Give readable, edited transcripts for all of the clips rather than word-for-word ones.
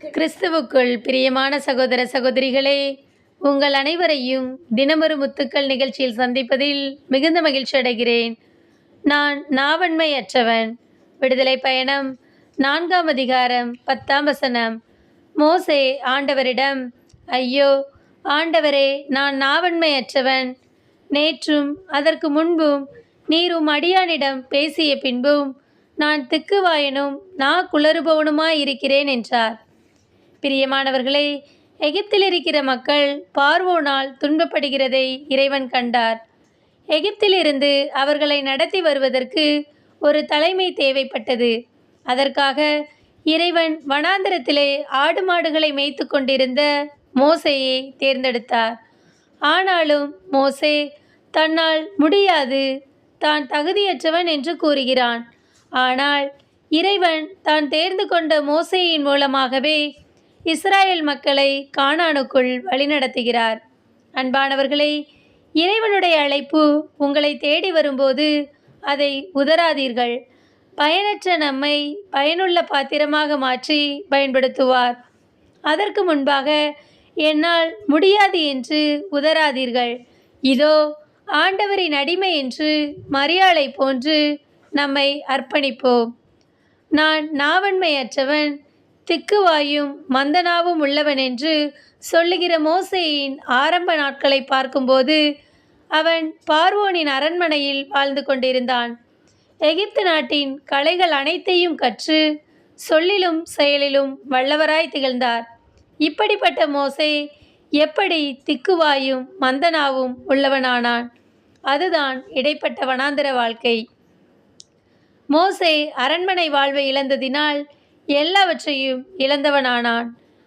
கிறிஸ்துவுக்குள் பிரியமான சகோதர சகோதரிகளே, உங்கள் அனைவரையும் தினமொரு முத்துக்கள் நிகழ்ச்சியில் சந்திப்பதில் மிகுந்த மகிழ்ச்சி அடைகிறேன். நான் நாவன்மையற்றவன். விடுதலை பயணம் 4ஆம் அதிகாரம் 10ஆம் வசனம். மோசே ஆண்டவரிடம், ஐயோ ஆண்டவரே, நான் நாவன்மையற்றவன். நேற்றும் அதற்கு முன்பும் நீர் உம் அடியானிடம் பேசிய பின்பும் நான் திக்குவாயனும் குளறுபவனுமாயிருக்கிறேன் என்றார். பிரியமானவர்களே, எகிப்தில் இருக்கிற மக்கள் பார்வோனால் துன்பப்படுகிறதை இறைவன் கண்டார். எகிப்திலிருந்து அவர்களை நடத்தி வருவதற்கு ஒரு தலைமை தேவைப்பட்டது. அதற்காக இறைவன் வனாந்தரத்திலே ஆடு மாடுகளை மேய்த்து கொண்டிருந்த மோசேயை தேர்ந்தெடுத்தார். ஆனாலும் மோசே தன்னால் முடியாது, தான் தகுதியற்றவன் என்று கூறுகிறான். ஆனால் இறைவன் தான் தேர்ந்து கொண்ட மோசேயின் மூலமாகவே இஸ்ராயேல் மக்களை கானானுக்குள் வழிநடத்துகிறார். அன்பானவர்களே, இறைவனுடைய அழைப்பு உங்களை தேடி வரும்போது அதை உதறாதீர்கள். பயனற்ற நம்மை பயனுள்ள பாத்திரமாக மாற்றி பயன்படுத்துவார். அதற்கு முன்பாக என்னால் முடியாது என்று உதறாதீர்கள். இதோ ஆண்டவரின் அடிமை என்று மரியாளை போன்று நம்மை அர்ப்பணிப்போம். நான் நாவன்மையற்றவன், திக்குவாயும் மந்தனாவும் உள்ளவன் என்று சொல்லுகிற மோசேயின் ஆரம்ப நாட்களை பார்க்கும்போது அவன் பார்வோனின் அரண்மனையில் வாழ்ந்து கொண்டிருந்தான். எகிப்து நாட்டின் கலைகள் அனைத்தையும் கற்று சொல்லிலும் செயலிலும் வல்லவராய் திகழ்ந்தார். இப்படிப்பட்ட மோசே எப்படி திக்குவாயும் மந்தனாவும் உள்ளவனானான்? அதுதான் இடைப்பட்ட வனாந்தர வாழ்க்கை. மோசே அரண்மனை வாழ்வை இழந்ததினால் எல்லாவற்றையும் இழந்தவனானான்.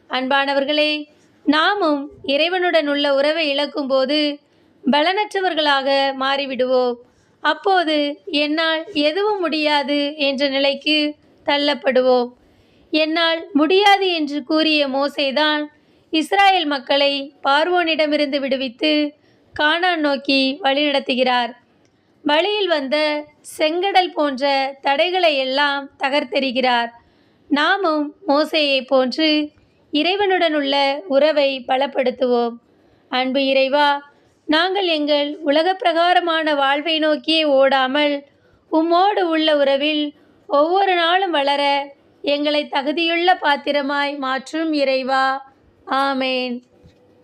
அன்பானவர்களே, நாமும் இறைவனுடன் உள்ள உறவை இழக்கும்போது பலனற்றவர்களாக மாறிவிடுவோம். அப்போது என்னால் எதுவும் முடியாது என்ற நிலைக்கு தள்ளப்படுவோம். என்னால் முடியாது என்று கூறிய மோசேதான் இஸ்ராயேல் மக்களை பார்வோனிடமிருந்து விடுவித்து கானான் நோக்கி வழிநடத்துகிறார். வழியில் வந்த செங்கடல் போன்ற தடைகளை எல்லாம் தகர்த்தெறிகிறார். நாமும் மோசேயை போன்று இறைவனுடன் உள்ள உறவை பலப்படுத்துவோம். அன்பு இறைவா, நாங்கள் எங்கள் உலக பிரகாரமான வாழ்வை நோக்கியே ஓடாமல் உம்மோடு உள்ள உறவில் ஒவ்வொரு நாளும் வளர எங்களை தகுதியுள்ள பாத்திரமாய் மாற்றும் இறைவா. ஆமேன்.